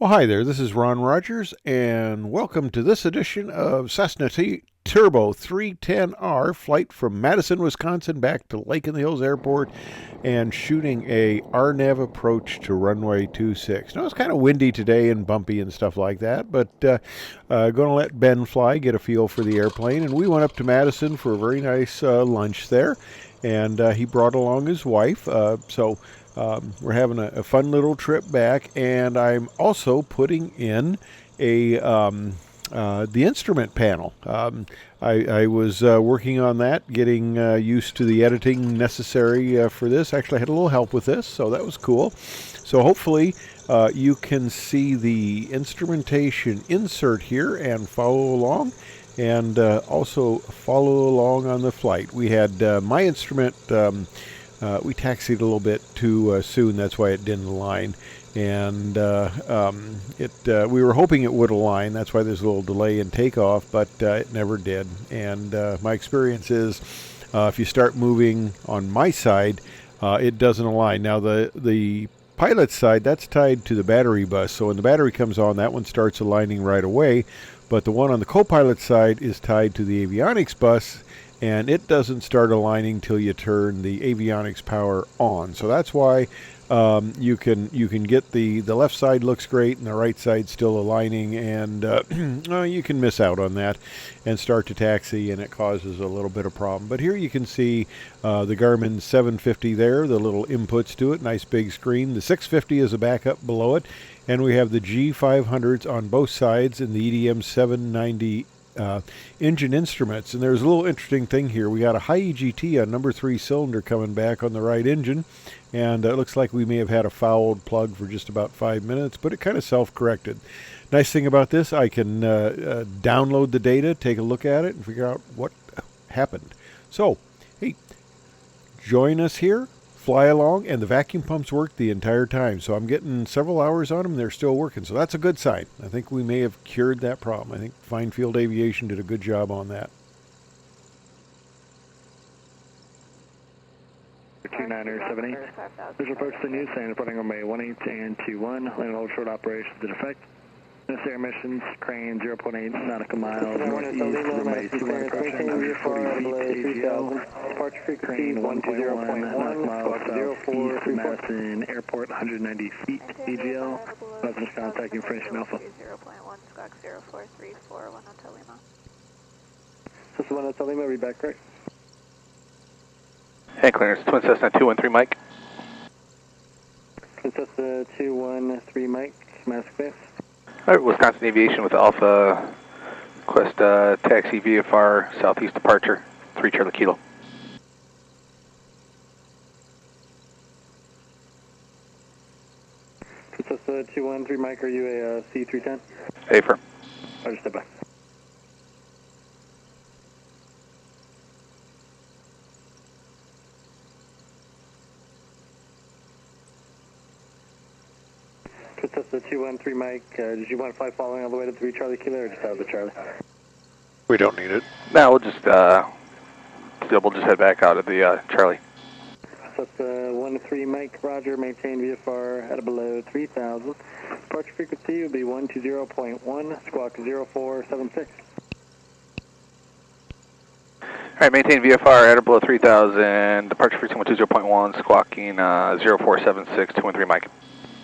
Well, hi there. This is Ron Rogers, and welcome to this edition of Cessna Turbo 310R flight from Madison, Wisconsin, back to Lake in the Hills Airport, and shooting a RNAV approach to runway 26. Now it's kind of windy today and bumpy and stuff like that, but going to let Ben fly, get a feel for the airplane, and we went up to Madison for a very nice lunch there, and he brought along his wife. We're having a fun little trip back, and I'm also putting in the instrument panel. I was working on that, getting used to the editing necessary for this. Actually, I had a little help with this, so that was cool. So hopefully you can see the instrumentation insert here and follow along, and also follow along on the flight. We had my instrument. We taxied a little bit too soon, that's why it didn't align. And we were hoping it would align, that's why there's a little delay in takeoff, but it never did. And my experience is if you start moving on my side, it doesn't align. Now the pilot's side, that's tied to the battery bus, so when the battery comes on, that one starts aligning right away. But the one on the co-pilot side is tied to the avionics bus, and it doesn't start aligning till you turn the avionics power on. So that's why you can get the left side looks great and the right side still aligning, and you can miss out on that and start to taxi, and it causes a little bit of problem. But here you can see the Garmin 750 there, the little inputs to it, nice big screen. The 650 is a backup below it, and we have the G500s on both sides and the EDM 790 engine instruments. And there's a little interesting thing here. We got a high EGT on number 3 cylinder coming back on the right engine, and it looks like we may have had a fouled plug for just about 5 minutes, but it kind of self-corrected. Nice thing about this, I can download the data, take a look at it, and figure out what happened. So, hey, join us here, fly along, and the vacuum pumps work the entire time. So I'm getting several hours on them, they're still working. So that's a good sign. I think we may have cured that problem. I think Fine Field Aviation did a good job on that. 2978. Visual approach to the news center, reporting on May 18 and 21. Land and hold short operations to defect. Necessary emissions, crane 0.8 nautical miles northeast, runway 21 approaching 140 feet AGL. Departure frequency 120.1 nautical miles southeast, Madison Airport 190 feet AGL. Madison contacting French Alpha. 0.1 squawk 0434 1 Hotel Lima. This is 1 Hotel Lima, read back correct. Hey, clearance, Twin Cessna 213 Mike. Twin Cessna 213 Mike, mask base. All right, Wisconsin Aviation with Alpha, request taxi VFR southeast departure, 3 Charlie Kilo. Twin Cessna 213 Mike, are you a C310? Affirm. Roger, step by. Cessna 213 Mike, did you want to fly following all the way to 3 Charlie Kilo or just out of the Charlie? We don't need it. No, we'll just head back out of the Charlie. Cessna 13 Mike, roger, maintain VFR at or below 3,000. Departure frequency will be 120.1, squawk 0476. All right, maintain VFR at or below 3,000, departure frequency 120.1, squawking 0476, 213 Mike.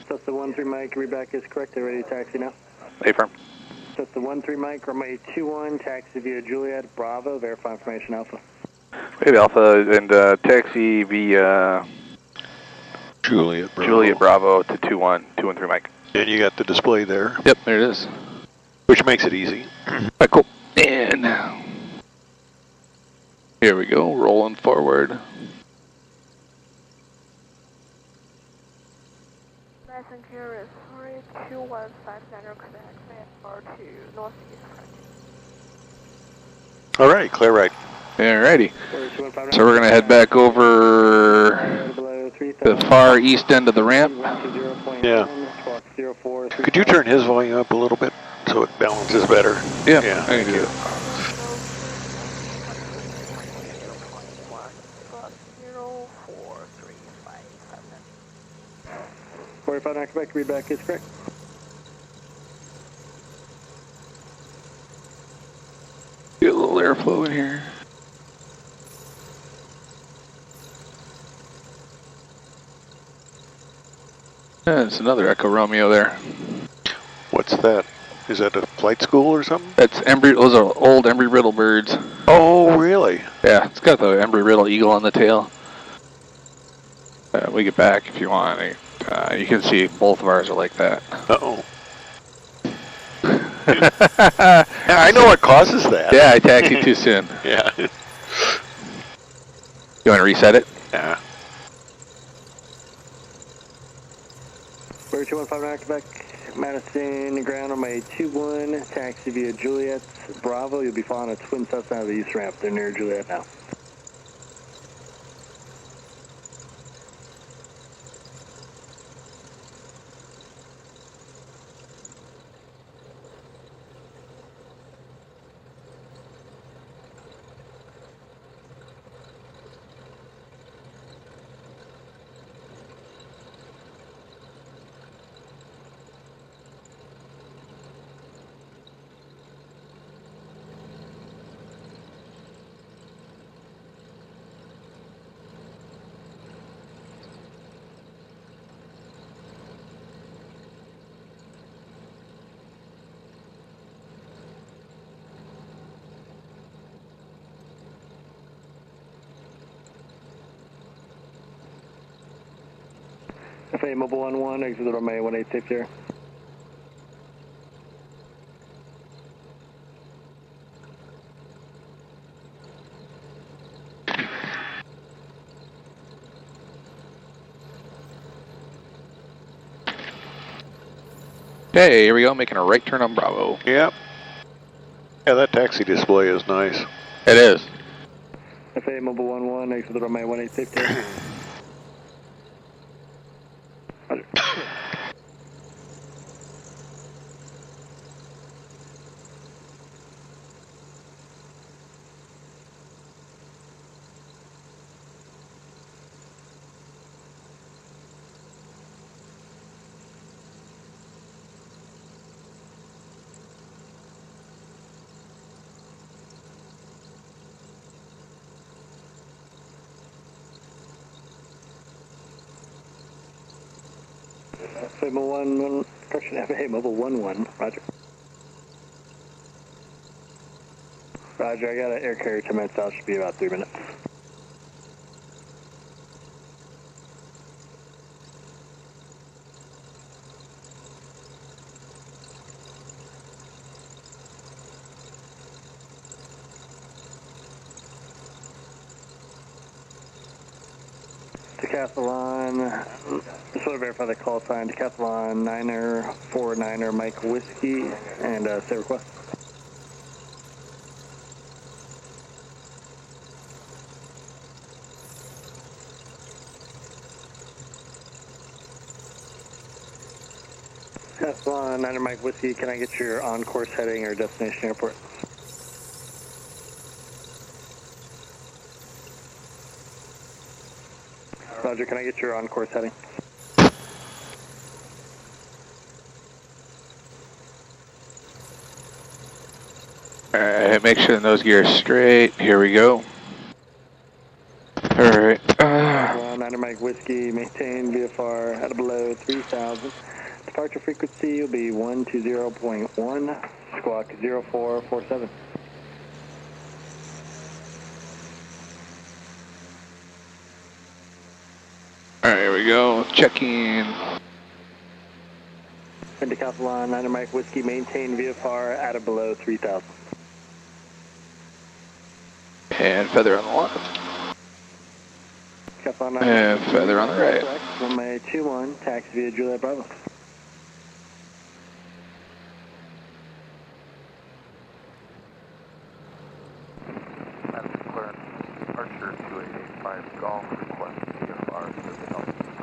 Cessna 13 Mike, read back is correct, they're ready to taxi now. Affirm. Cessna 13 Mike, runway 21, taxi via Juliet Bravo, verify information Alpha. Maybe Alpha and taxi via Juliet Bravo to 213 Mike. And you got the display there. Yep, there it is. Which makes it easy. All right, cool. And here we go, rolling forward. Madison Carrier 3159 connect R2 northeast. All right, clear right. Alrighty. So we're going to head back over the far east end of the ramp. Yeah. Could you turn his volume up a little bit so it balances better? Yeah, I can do it. 0435. 45 Quebec, read back is correct. airflow in here. There's another Echo Romeo there. What's that? Is that a flight school or something? That's those are old Embry-Riddle birds. Oh, really? Yeah, it's got the Embry-Riddle eagle on the tail. We get back if you want. You can see both of ours are like that. Uh-oh. I know what causes that. Yeah, I taxied too soon. Yeah. You want to reset it? Yeah. Bird 215 Quebec, Madison, ground on my 21, taxi via Juliet, Bravo. You'll be following a twin Cessna out of the east ramp. They're near Juliet now. FA Mobile 1-1, exit the runway 1860. Okay, here we go, making a right turn on Bravo. Yep. Yeah, that taxi display is nice. It is. FA Mobile 1-1, exit the runway 1860. FA Mobile 1-1, correction, FA Mobile 1-1, roger. Roger, I got an air carrier 10 minutes out, should be about 3 minutes. Decathlon, just want to verify the call sign, Decathlon 9er, 49er, Mike Whiskey, and say request. Decathlon 9er, Mike Whiskey, can I get your on-course heading or destination airport? Roger, can I get your on-course heading? Alright, make sure the nose gear is straight. Here we go. Alright. 9er Mike Whiskey, maintain VFR at below 3,000. Departure frequency will be 120.1, squawk 0447. Alright, here we go. Checking. Decathlon 9er Mike Whiskey, maintain VFR at or below 3,000. And feather on the left. Decathlon 9er And feather on the right. Runway 21, taxi via Juliet Bravo.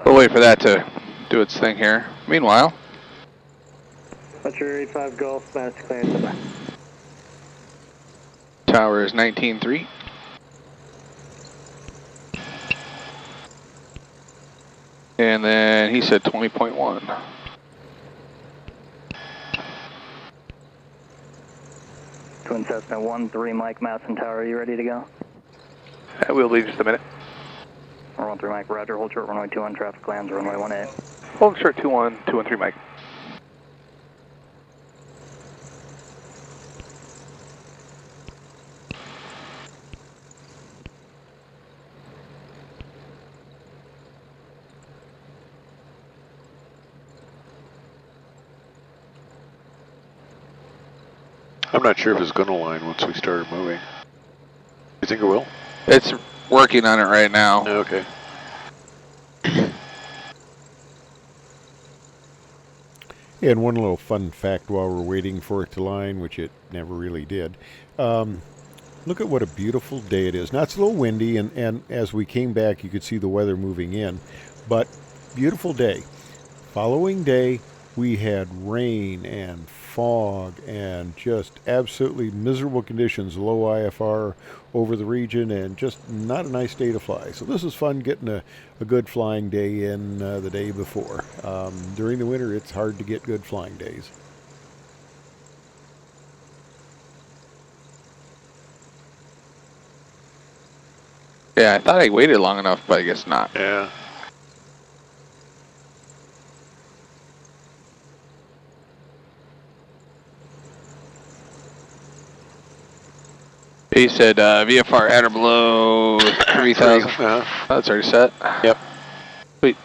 We'll wait for that to do its thing here. Meanwhile, Archer 85 Golf, Madison clearance, bye. tower is 19.3. And then he said 20.1. Twin Cessna 13 Mike, Madison Tower, are you ready to go? We'll leave just a minute. 13 Mike, roger, hold short, runway 21, traffic lands, runway 18. Hold short 21, 213 Mike. I'm not sure if it's going to line once we started moving. You think it will? It's working on it right now. Okay. And one little fun fact while we're waiting for it to line, which it never really did. Look at what a beautiful day it is. Now it's a little windy, and as we came back, you could see the weather moving in. But beautiful day. Following day, we had rain and fog and just absolutely miserable conditions, low IFR over the region, and just not a nice day to fly. So this is fun getting a good flying day in the day before. During the winter, it's hard to get good flying days. Yeah, I thought I waited long enough, but I guess not. Yeah. He said VFR at or below 3,000. That's already set. Yep. Sweet.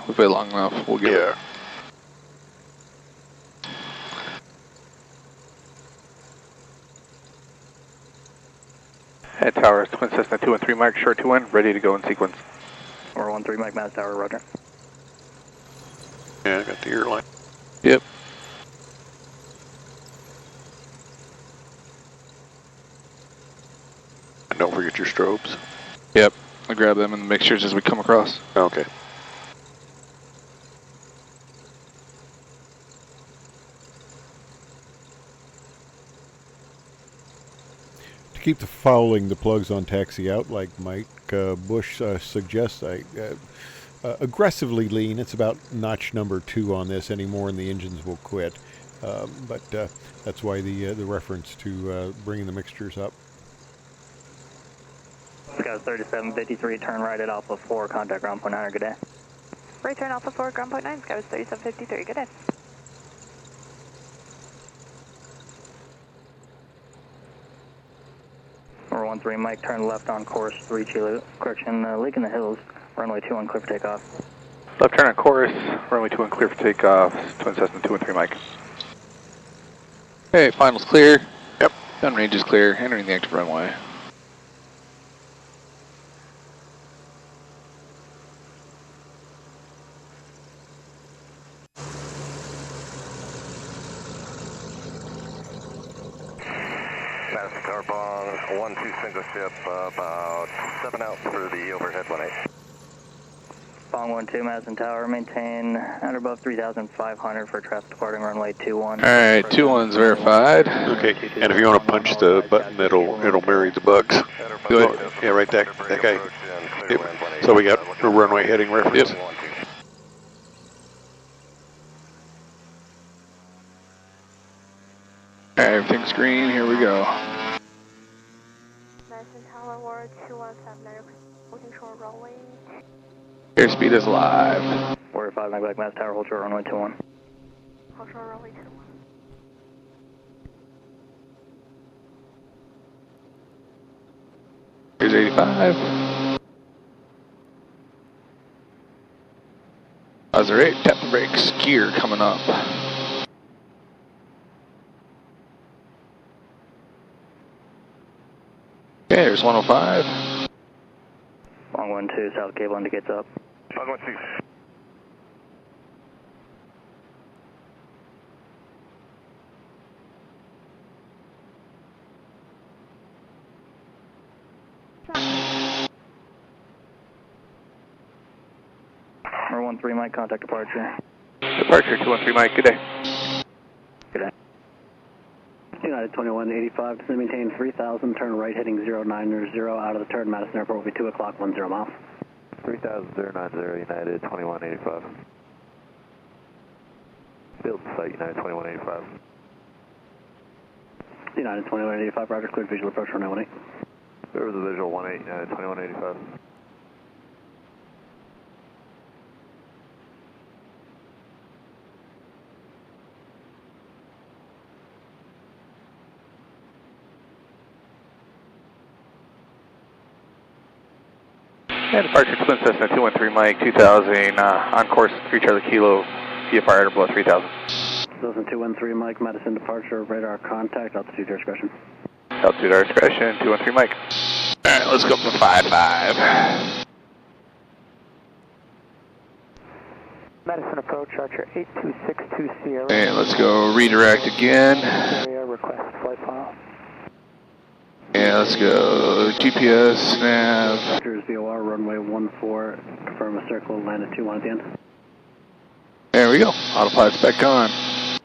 We've waited long enough. We'll get it. Head tower, Twin Cessna 213 Mike, short 21, ready to go in sequence. 13 Mike, Madison Tower, roger. Yeah, I got the ear line. Yep. And don't forget your strobes. Yep. I'll grab them in the mixtures as we come across. Okay. Keep the fouling the plugs on taxi out like Mike Bush suggests. I aggressively lean. It's about notch number 2 on this anymore, and the engines will quit. But that's why the reference to bringing the mixtures up. Scout 3753, turn right at Alpha 4, contact ground point 9, good day. Right turn Alpha 4, ground point 9, Scout 3753, good day. Number 13 Mike, turn left on course 3 Chile, correction, leak in the hills, runway 21, clear for takeoff. Left turn on course, runway 21 clear for takeoff, Twin Cessna 213 Mike. Okay, finals clear. Yep. Down range is clear, entering the active runway. Madison Tower, Bong, 1-2 single ship, about 7 out for the overhead 18. Bong 1-2, Madison Tower, maintain at or above 3,500 for traffic departing runway 21. Alright, 21's verified. Okay, and if you want to punch the button, it'll marry the bugs. Good. Yeah, right, that guy. Yep. So we got a runway heading reference. Yep. Alright, everything's green, here we go. Madison Tower, Ward 217, looking short runway. Airspeed is live. Warrior 5, Mike Black, Madison Tower, hold short runway 21. Hold short runway 21. Here's 85. Buzzer 8, tap the brakes, gear coming up. Okay, there's 105. Bong 1-2, south cable indicates up. Bong 1-2. 213 Mike, contact departure. Departure 213 Mike, good day. Good day. United 2185, descend maintain 3000, turn right heading 090, out of the turn, Madison Airport will be 2 o'clock, 10 miles. 3000, 090, United 2185. Field site, United 2185. United 2185, roger, cleared visual approach for 918. There was a visual 18, United 2185. Yeah, departure Twin Cessna 213 Mike, 2000, on course 3 Charlie Kilo, VFR air below 3000. 213 Mike, Madison departure, radar contact, altitude your discretion. Altitude our discretion, 213 Mike. Alright, let's go up to 55. Madison approach, Archer 8262 Sierra. And let's go redirect again. Area request flight file. And let's go GPS, nav. Rogers, VOR, runway 14, confirm a circle, land at 21 at the end. There we go, autopilot's back on.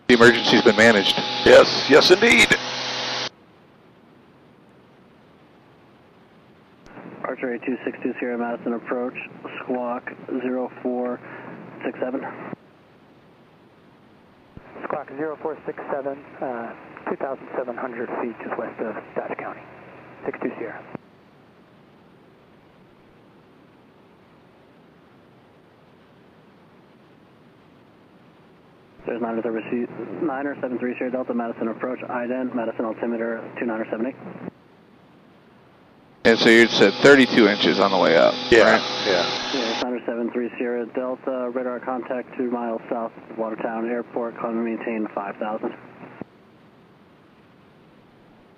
The emergency's been managed. Yes, yes indeed. Archer 8262 Sierra, Madison approach, squawk 0467. Squawk 0467, 2,700 feet just west of Dodge County. 62 Sierra. There's 973 Sierra Delta, Madison approach, IDEN, Madison altimeter 2978. And so you said 32 inches on the way up. Yeah, right? yeah. Yeah, 973 Sierra Delta, radar contact 2 miles south of Watertown Airport, climb and maintain 5,000.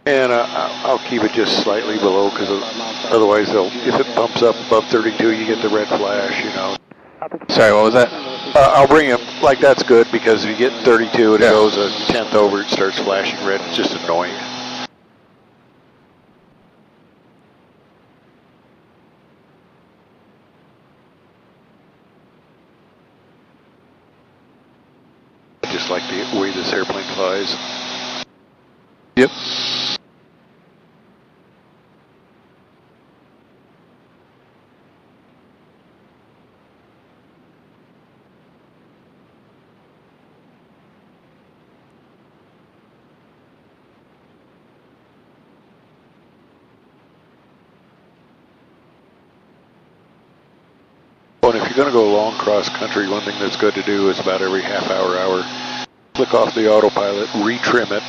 And I'll keep it just slightly below because otherwise if it bumps up above 32, you get the red flash, you know. Sorry, what was that? I'll bring him, like that's good because if you get 32 and it goes a tenth over, it starts flashing red. It's just annoying. I just like the way this airplane flies. Yep. Well, and if you're going to go long cross country, one thing that's good to do is about every half hour, click off the autopilot, retrim it,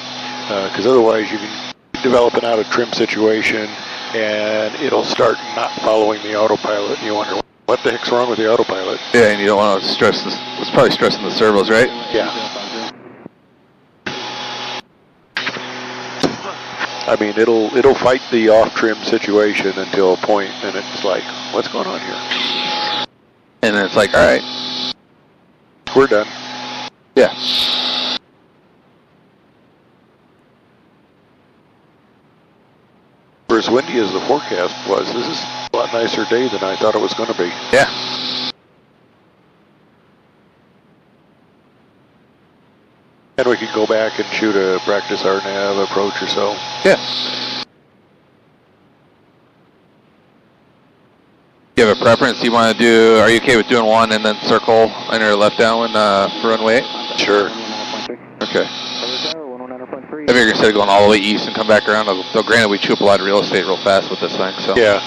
because otherwise you can develop an out of trim situation and it'll start not following the autopilot and you wonder what the heck's wrong with the autopilot. Yeah, and you don't want to stress this. It's probably stressing the servos, right? Yeah. I mean, it'll fight the off trim situation until a point, and it's like, what's going on here? And then it's like, all right, We're done. yeah. For as windy as the forecast was, this is a lot nicer day than I thought it was going to be. Yeah. And we could go back and shoot a practice RNAV approach or so. Yeah. You have a preference you want to do? Are you okay with doing one and then circle on your left downwind for runway 8? Sure. Okay. I figure instead of going all the way east and come back around, though granted we chew up a lot of real estate real fast with this thing, so. Yeah.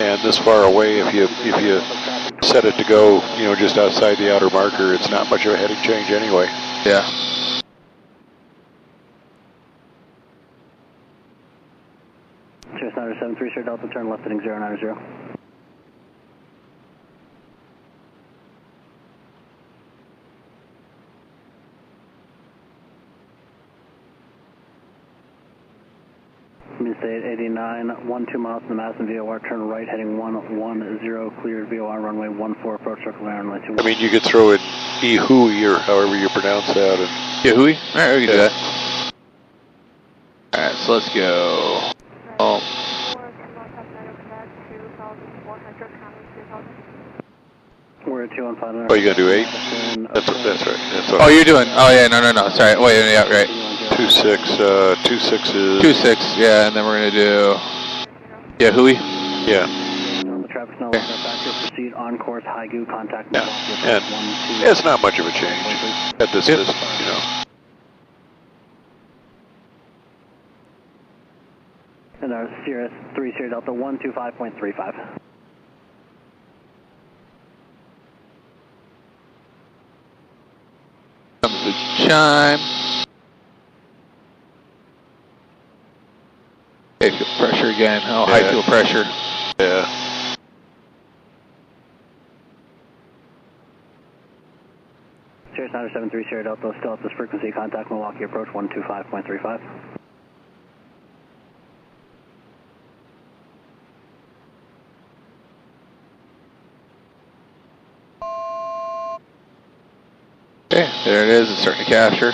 And this far away, if you set it to go, you know, just outside the outer marker, it's not much of a heading change anyway. Yeah. Cheers, 973 Sierra Delta, turn left heading 090. Midstate 89, 12 miles from the Madison VOR, turn right heading 110, cleared VOR, runway 14, approach circle runway 21. I mean, you could throw it Ehui or however you pronounce that. And Yahui? Alright, we can do that. Alright, so let's go. Oh. We're at 215. Oh, you gotta do 8? That's right. That's all right. you're doing, no, sorry, wait, yeah, right. 26, 26 is... 26, yeah, and then we're gonna do, yeah, Hui? Yeah. The traffic signal factor, proceed on course, high goo, contact. Yeah, and it's not much of a change at this distance, you know. And our Sirius 3 Sierra Delta 125.35. Comes the chime. Okay, fuel pressure again. Oh, high fuel pressure. Yeah. Sirius 973 Sierra Delta, still at this frequency, contact Milwaukee approach 125.35. Okay, there it is. It's starting to capture.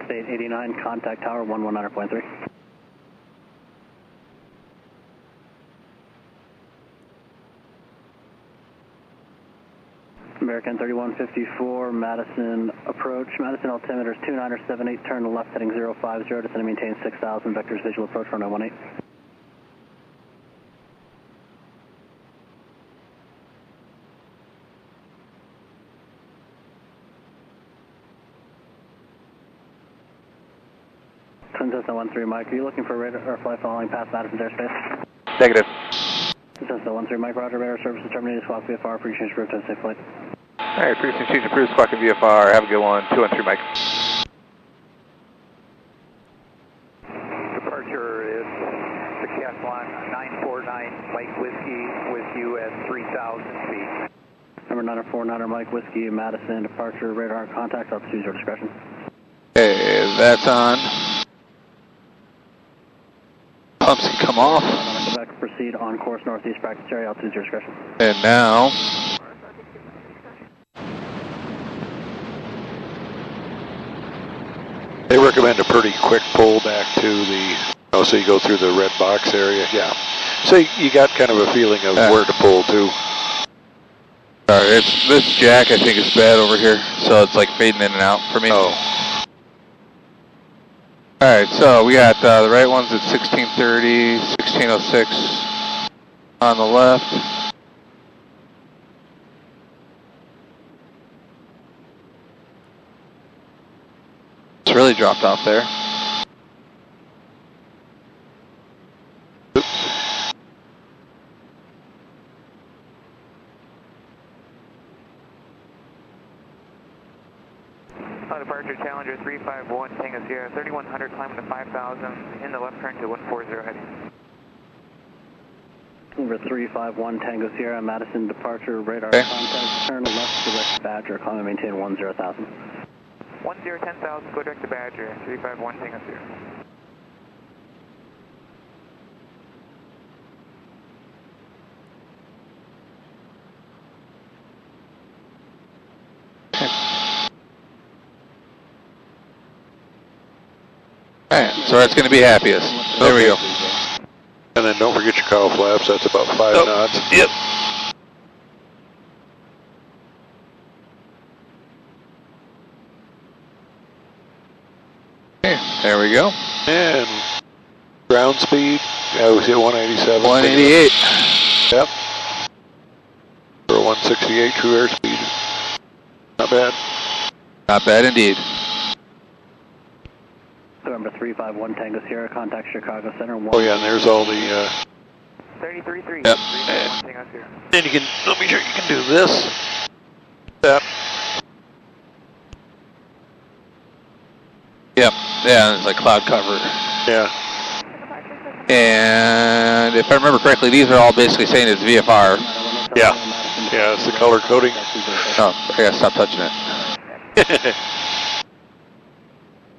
State 89, contact tower 119.3. American 3154, Madison approach. Madison altimeter is 2978, turn to left heading 050, descend and maintain 6000, vectors visual approach runway 18. Cessna 13 Mike, are you looking for radar or flight following past Madison's airspace? Negative. Cessna 13 Mike, roger, radar services terminated, squawk VFR, pre-change route to safe flight. Alright, pre-change change approved, squawking VFR, have a good one, 213 Mike. Departure is the Decathlon 949 Mike Whiskey with you at 3,000 feet. Number 949 Mike Whiskey, Madison, departure, radar contact, up to your discretion. Okay, that's on. Pumps can come off. Quebec, proceed on course northeast practice area, altitude your discretion. And now, They recommend a pretty quick pull back to the, oh, so you go through the red box area, yeah. So you got kind of a feeling of where to pull to. it's, this jack I think is bad over here, so it's like fading in and out for me. Oh. Alright, so we got the right ones at 1630, 1606 on the left. It's really dropped off there. Departure Challenger 351, Tango Sierra, 3100, climbing to 5,000, in the left turn to 140 heading. Number 351 Tango Sierra, Madison, departure, radar contact, turn left, direct to Badger, climb and maintain 10,000. 10,000, go direct to Badger, 351 Tango Sierra. Alright, so that's going to be happiest. There we go. And then don't forget your cowl flaps, that's about 5 knots. Yep. Okay, there we go. And ground speed, I was at 187. 188. Yep. For a 168 true airspeed. Not bad. Not bad indeed. Number 351 Tango Sierra, contact Chicago Center. Oh yeah, and there's all the... 33.3. Yep. Then you can, let me sure you can do this. Yep. Yep, yeah, it's like cloud cover. Yeah. And if I remember correctly, these are all basically saying it's VFR. Yeah. Yeah, it's the color coding. Oh, I gotta stop touching it.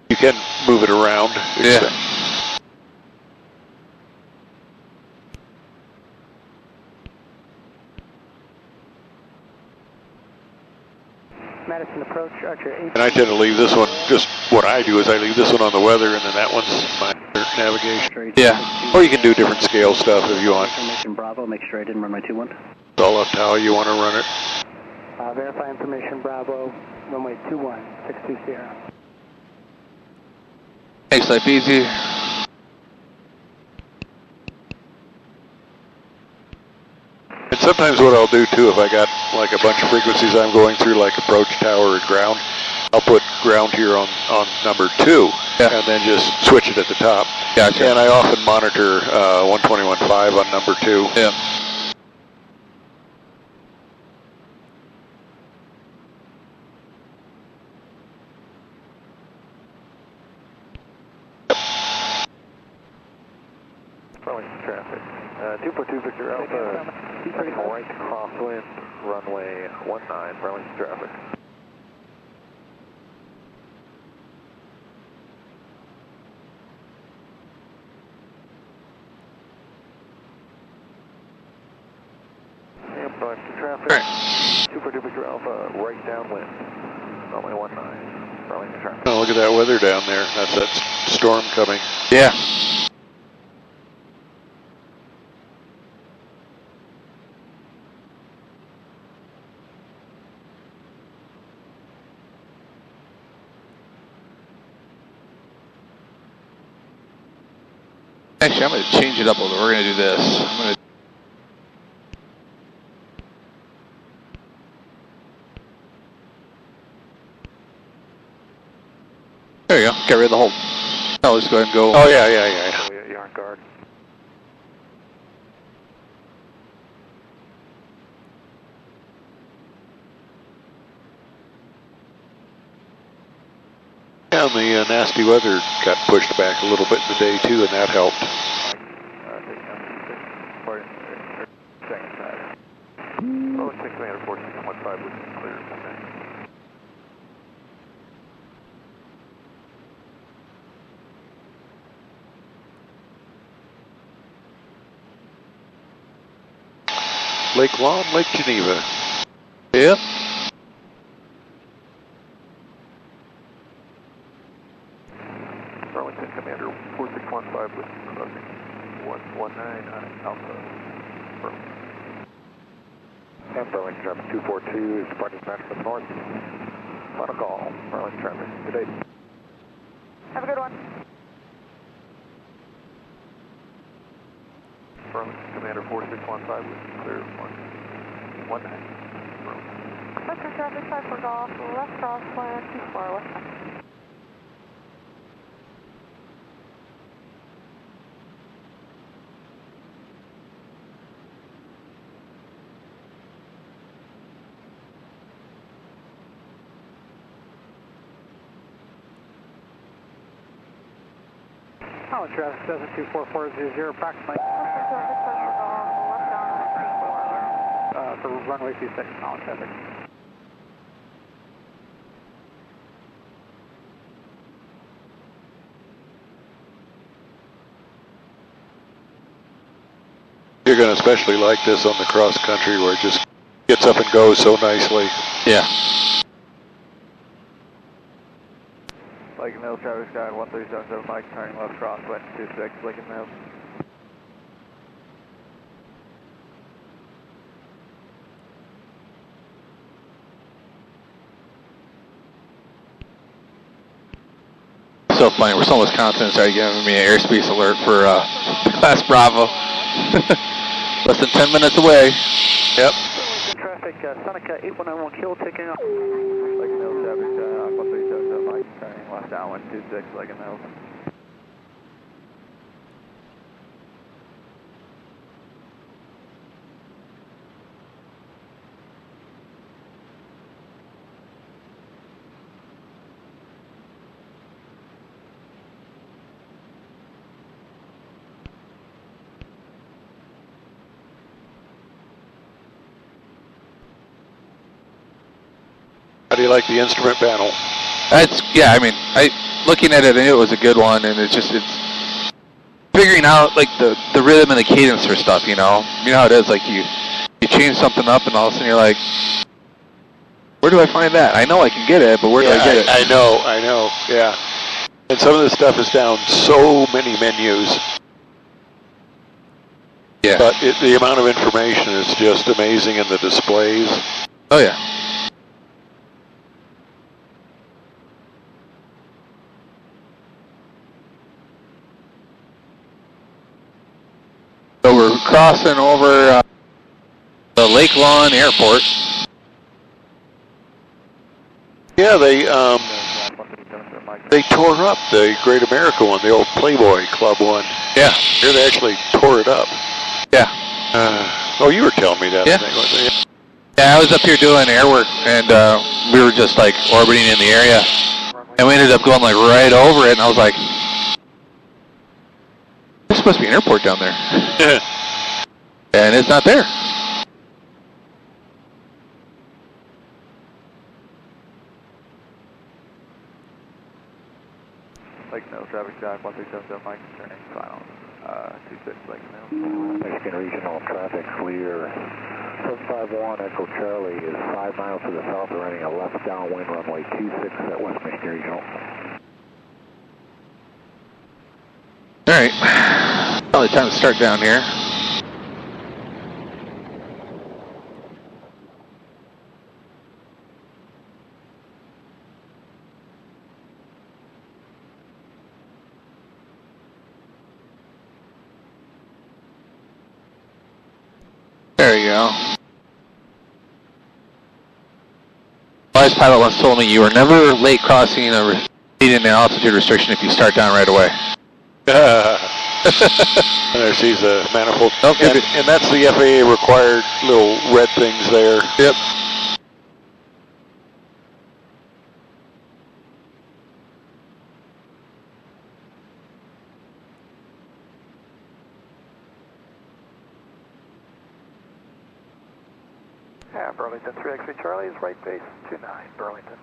You can move it around. Yeah. Madison approach, Archer 8. And I tend to leave this one, just what I do is I leave this one on the weather, and then that one's my navigation. Yeah. Or you can do different scale stuff if you want. Information Bravo, make sure I didn't run my 21. It's all up to how you want to run it. Verify information Bravo, runway 21, 620. Makes life easy. And sometimes what I'll do too, if I got like a bunch of frequencies I'm going through, like approach, tower, or ground, I'll put ground here on number 2, and then just switch it at the top. Gotcha. And I often monitor 121.5 on number 2. Yeah. Traffic. 242 Victor Alpha, right crosswind, runway 19, runway traffic. Yep, runway traffic. 242 Victor Alpha, right downwind, runway 19, runway traffic. Oh, look at that weather down there. That's that storm coming. Yeah. Actually, I'm going to change it up a little. We're going to do this. I'm going to. There you go. Get rid of the whole. I'll just go ahead and go. Oh, yeah. You're on guard. Yeah, and the nasty weather got pushed back a little bit in the day too, and that helped. Second side. Oh, 6 Commander 1415 was clear. Lake Lawn, Lake Geneva. Yep. Burlington Commander 4615 with crossing 119 on Alpha. And Burlington traffic 242 is departing Madison North. Final call, Burlington traffic. Good day. Have a good one. Burlington Commander 4615 with clear 119. Vector traffic 54 Golf, left crosswind 24 west. Hello, traffic 72440, approximately. Vector traffic 54 Golf, left down 34. For runway 26, Holland traffic. You're going to especially like this on the cross country where it just gets up and goes so nicely. Yeah. Lincoln Mills, traffic sky 1377 Mike, turning left crosswind 26, Lincoln Mills. So funny. We're still in Wisconsin and started giving me an airspace alert for Class Bravo. Less than 10 minutes away. Yep. Traffic, Seneca 8191 kilo taking off. Lincoln Mills, traffic sky 1377 Mike, turning left downwind 26, Lincoln Mills. How do you like the instrument panel? Yeah, I mean, looking at it, I knew it was a good one, and it's figuring out like the rhythm and the cadence for stuff, you know how it is, like you change something up and all of a sudden you're like, where do I find that? I know I can get it, but where do I get it? I know, yeah. And some of this stuff is down so many menus. Yeah. But the amount of information is just amazing in the displays. Oh, yeah. So we're crossing over the Lake Lawn Airport. Yeah, they tore up the Great America one, the old Playboy Club one. Yeah. Here they actually tore it up. Yeah. Oh, you were telling me that. Yeah. I think, wasn't you? Yeah, I was up here doing air work, and we were just like orbiting in the area, and we ended up going like right over it, and I was like, there's supposed to be an airport down there. And it's not there. Lake Mill, traffic staff, 1377 Mike, turning final, 26 Lake Mill. Mexican Regional traffic clear. 751 Echo Charlie is 5 miles to the south, running a left downwind runway 26 at West Michigan Regional. Alright, probably time to start down here. There you go. Vice pilot once told me you are never late crossing a an altitude restriction if you start down right away. There sees a manifold. Okay. And that's the FAA required little red things there. Yep. Yeah, Burlington 3X3 Charlie is right base 29, Burlington.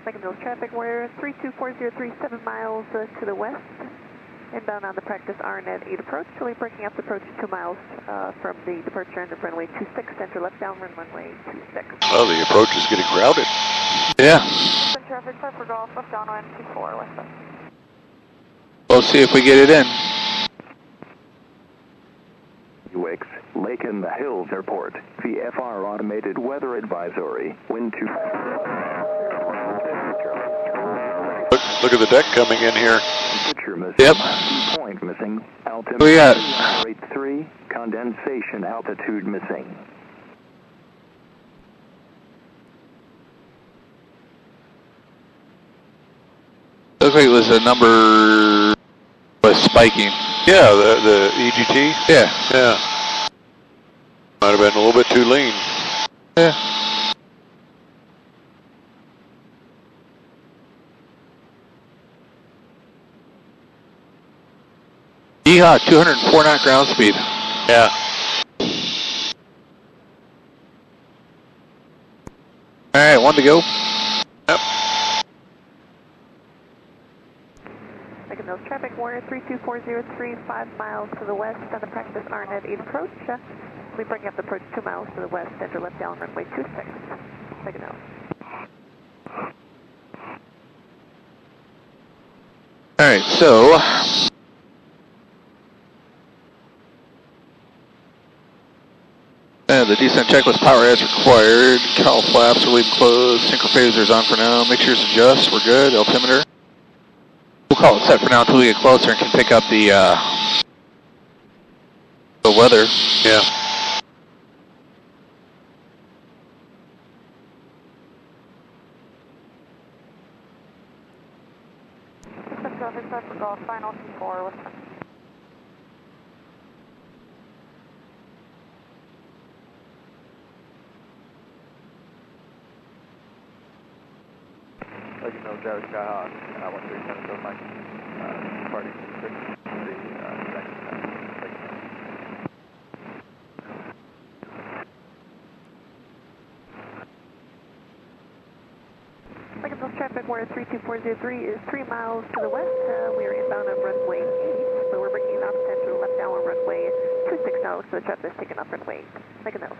Second Mills traffic, we're 32403, 7 miles to the west. Inbound on the practice RNet 8 approach. We'll be breaking up the approach 2 miles from the departure end of runway 26, enter left downwind runway 26. Oh, the approach is getting crowded. Yeah. Traffic, 5 for golf, left downwind 24, west. We'll see if we get it in. UX, Lake in the Hills Airport. VFR Automated Weather Advisory. Wind 2. Look at the deck coming in here. Temperature missing. Yep. Point missing. Altimeter. We got rate 3. Condensation altitude missing. looks like it was a number was spiking. Yeah, the EGT. Yeah. Yeah. Might have been a little bit too lean. Yeah. Yeehaw, 204 knot ground speed. Yeah. Alright, one to go. Yep. Second Mills traffic, Warrior 32403, 5 miles to the west on the practice RNet 8 approach. We bring up the approach 2 miles to the west, enter left down runway 26. Second Mills. Alright, so the descent checklist power as required. Cowl flaps are leaving closed. Synchrophasers on for now. Mixtures adjust. We're good. Altimeter. We'll call it set for now until we get closer and can pick up the weather. Yeah. Traffic set for golf, final T4, what's that? Lake Mill, Jarvis Skyhawk, 1377 Mike, departing 6, the second Lake Mill. Second Mills traffic, Warrior 32403 is 3 miles to the west. We are inbound on runway 8. runway 26 now. Looks like the traffic is taking off runway 8. Lincoln Hills.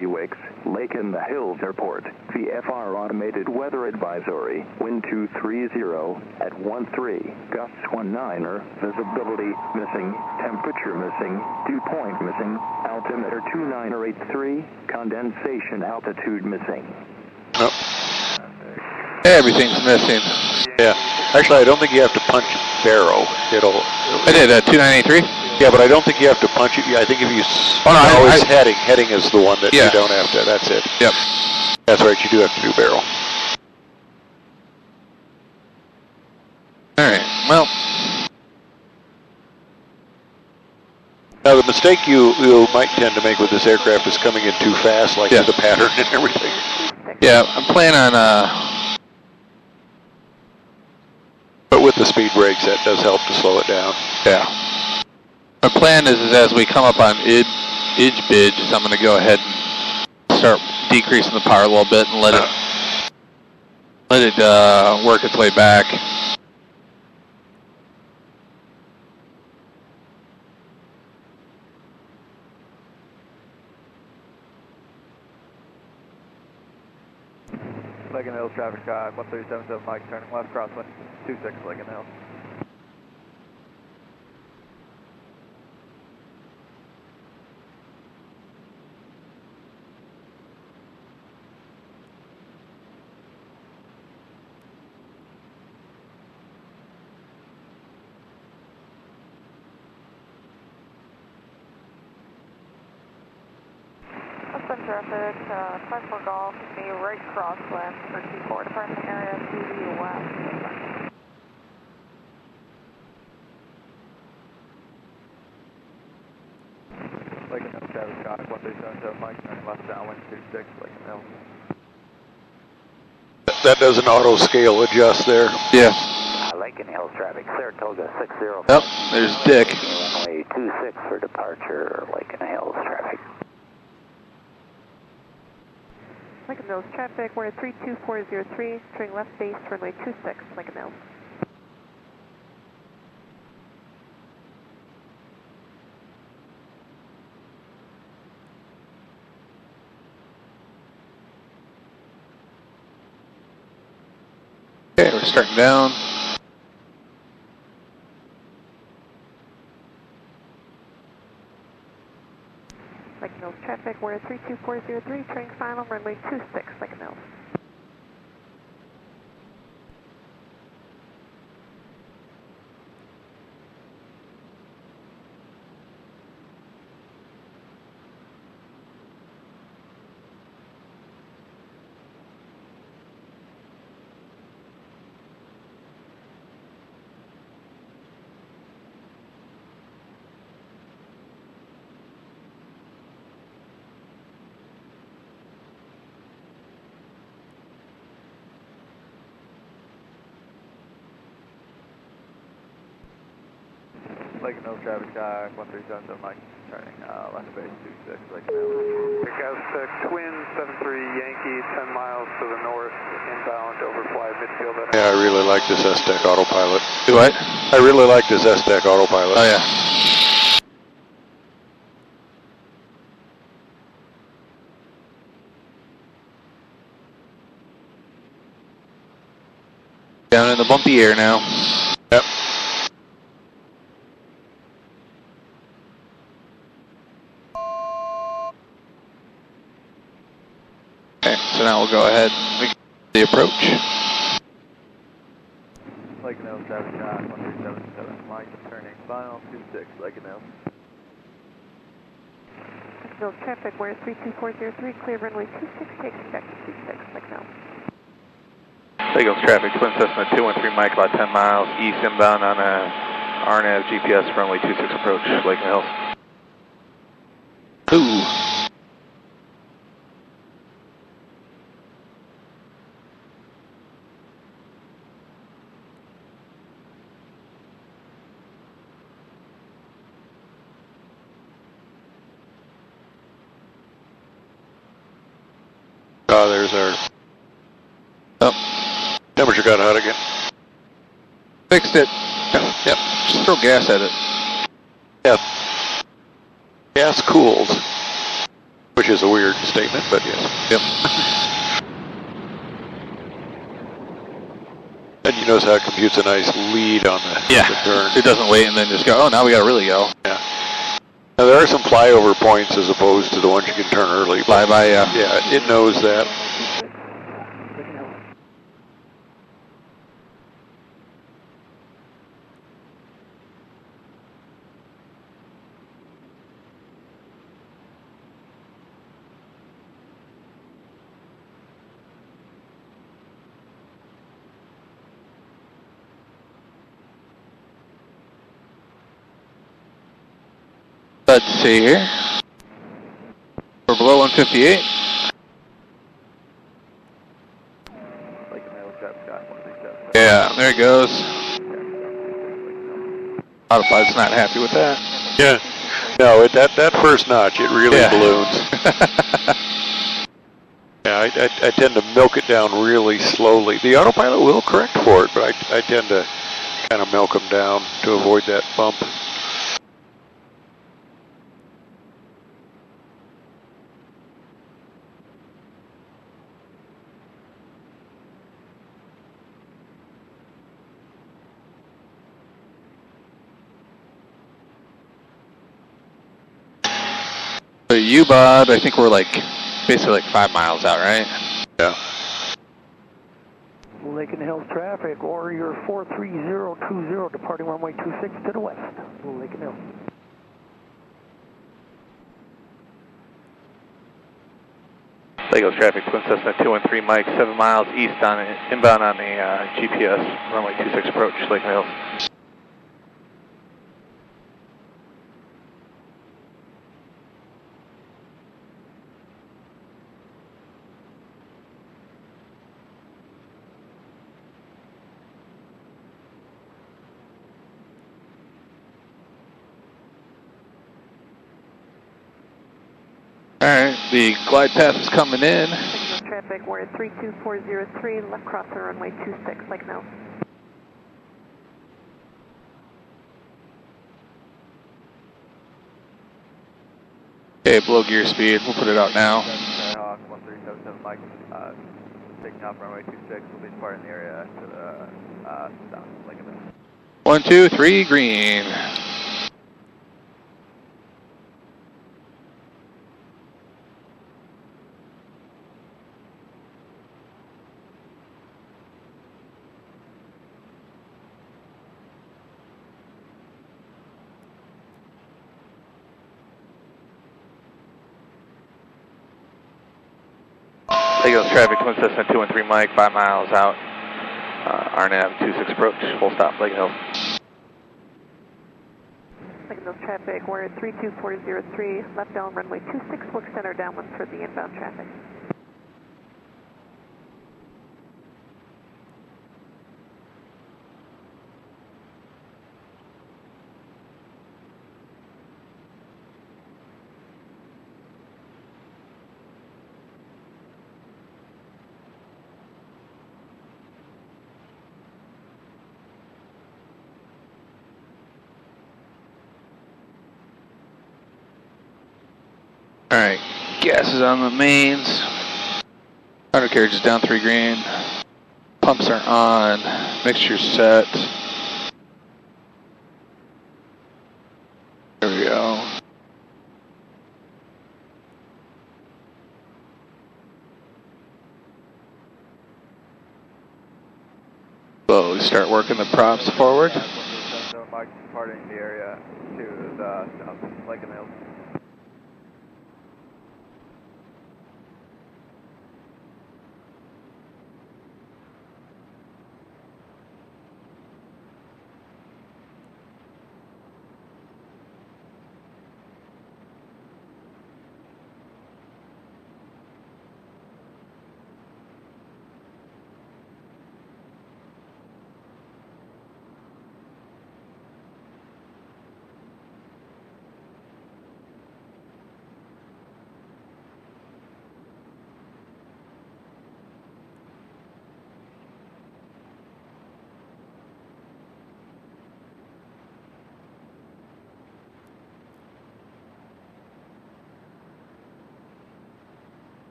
UX, Lake in the Hills Airport. VFR Automated Weather Advisory. Wind 230 at 13. Gusts 19er. Visibility missing. Temperature missing. Dew point missing. Altimeter 2983. Condensation altitude missing. Oh. Everything's missing. Yeah. Actually, I don't think you have to punch barrel. I did 2983. Yeah, but I don't think you have to punch it. Yeah, I think if you I heading is the one that you don't have to. That's it. Yep. That's right. You do have to do barrel. All right. Well. Now, the mistake you might tend to make with this aircraft is coming in too fast, like with the pattern and everything. Yeah, I'm planning on. But with the speed brakes, that does help to slow it down. Yeah. My plan is as we come up on Idge-Bidge, I'm going to go ahead and start decreasing the power a little bit and let it work its way back. Lincoln Hills traffic sky 1377 Mike turning left crosswind 26 Lincoln Hills. Westbound traffic, 54 Golf, me right crosswind, 34 departing area to the west. Lincoln Hills traffic sky 1377 Mike turning left downwind 26 Lincoln Hills. That does an auto scale adjust there. Yeah. Lincoln Hills traffic, Saratoga 60. Yep, there's Dick. Runway 26 for departure, Lincoln Hills traffic. Lincoln Hills traffic, we're at 32403, turning left base, runway 26, Lincoln Hills. Okay, we're starting down. Lincoln Hills traffic, we're at 32403, turning final, runway 26, Lincoln Hills. Lincoln Hills traffic sky 1377 Mike turning left base 26 Lincoln Hills. Twin 73 Yankee 10 miles to the north inbound overfly midfield. Yeah, I really like this S-Tech autopilot. Do what? I really like this S-Tech autopilot. Oh yeah. Down in the bumpy air now. Yep. Okay, so now we'll go ahead and begin the approach. Lincoln Hills traffic sky 1377 Mike turning final 26 Lincoln Hills. Lincoln Hills traffic, we're at 32403, clear runway 26, taking back to 26, Lincoln Hills. Lincoln Hills traffic, Twin Cessna 213 Mike, about 10 miles east inbound on a RNAV GPS runway 26 approach, Lincoln Hills. Ooh. There's our Temperature got hot again. Fixed it. Yep. Just throw gas at it. Yep. Gas cooled. Which is a weird statement, but yes. Yep. And you notice how it computes a nice lead on the turn. It doesn't wait and then just go, oh, now we got to really go. Yeah. Now there are some flyover points as opposed to the ones you can turn early. Fly by, yeah. Yeah, it knows that. Let's see here. We're below 158. Yeah, there it goes. Autopilot's not happy with that. Yeah. No, that first notch, it really balloons. Yeah, I tend to milk it down really slowly. The autopilot will correct for it, but I tend to kind of milk them down to avoid that bump. The U-Bod, I think we're like, basically like 5 miles out, right? Yeah. Lake and Hills traffic, Warrior 43020, departing runway 26 to the west. Lake and Hills. Lake Hills traffic, Twin Cessna 213 Mike, 7 miles east on inbound on the GPS, runway 26 approach, Lake and Hills. Alright, the glide path is coming in. Traffic, we're at 32403, left cross the runway 26, like now. Okay, below gear speed, we'll put it out now. 1377 Mike, taking off runway 26, we'll be departing the area to the south, Lake and Hills. 1, 2, 3, green. Lake Hills traffic, Twin Cessna 213 Mike, 5 miles out. RNAV 26 approach, full stop, Lake Hills. Lake Hills traffic, we're at 32403, left down runway 26, look center downwind for the inbound traffic. Alright, gas is on the mains. Undercarriage is down 3 green. Pumps are on. Mixture set. There we go. Slowly start working the props forward. Mike departing the area to the south, Lake and Hills.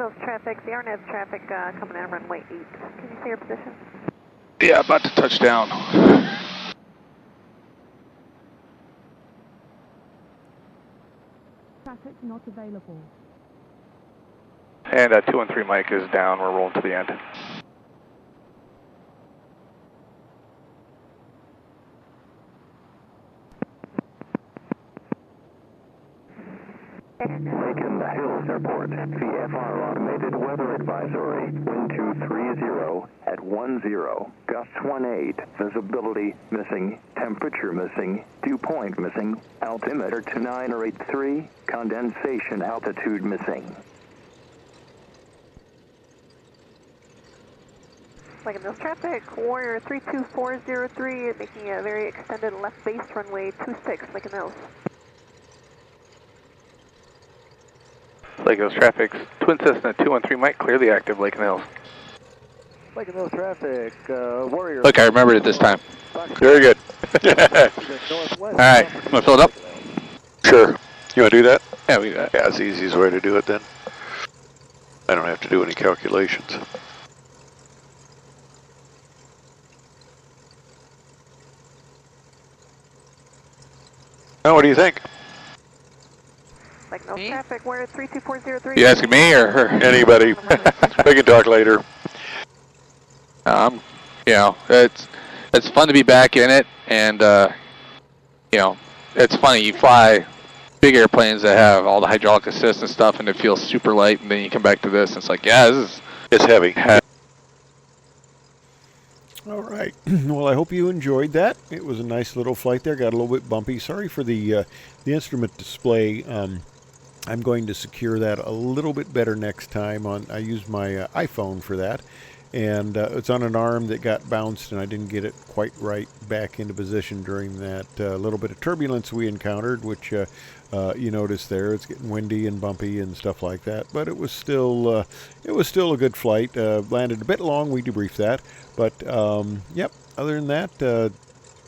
Mills traffic, the RNAV traffic coming in on runway 8. Can you see your position? Yeah, about to touch down. Traffic not available. And 213 Mike is down. We're rolling to the end. Macon Hills Airport, VFR automated weather advisory, wind 230 at 10, gusts 18, visibility missing, temperature missing, dew point missing, altimeter 2983, condensation altitude missing. Lincoln Mills traffic, Warrior 32403, making a very extended left base runway 26, Lincoln Mills. Lake Hills traffic, Twin Cessna 213 Mike, clear the active Lake Hills. Lake Hills traffic, Warrior. Look, I remembered it this time. Very good. All right, you want to fill it up? Sure. You want to do that? Yeah, we do that. Yeah, that's the easiest way to do it then. I don't have to do any calculations. Now, what do you think? Like no traffic, Warrior 32403. You asking me or her? Anybody? We can talk later. You know, it's fun to be back in it, and you know, it's funny. You fly big airplanes that have all the hydraulic assist and stuff, and it feels super light, and then you come back to this, and it's like, yeah, it's heavy. All right. Well, I hope you enjoyed that. It was a nice little flight there. Got a little bit bumpy. Sorry for the instrument display. I'm going to secure that a little bit better next time. I used my iPhone for that, and it's on an arm that got bounced, and I didn't get it quite right back into position during that little bit of turbulence we encountered, which you notice there. It's getting windy and bumpy and stuff like that, but it was still a good flight. Landed a bit long. We debriefed that, but yep. Other than that,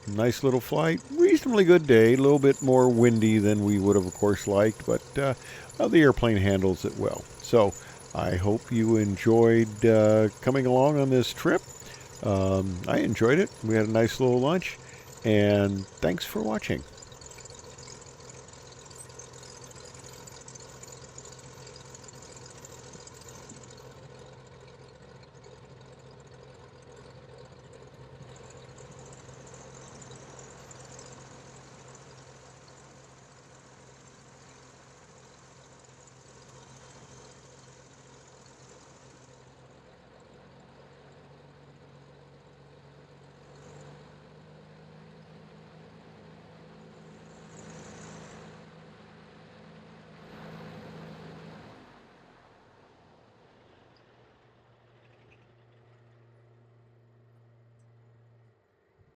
nice little flight, reasonably good day, a little bit more windy than we would have, of course, liked, but the airplane handles it well. So I hope you enjoyed coming along on this trip. I enjoyed it. We had a nice little lunch, and thanks for watching.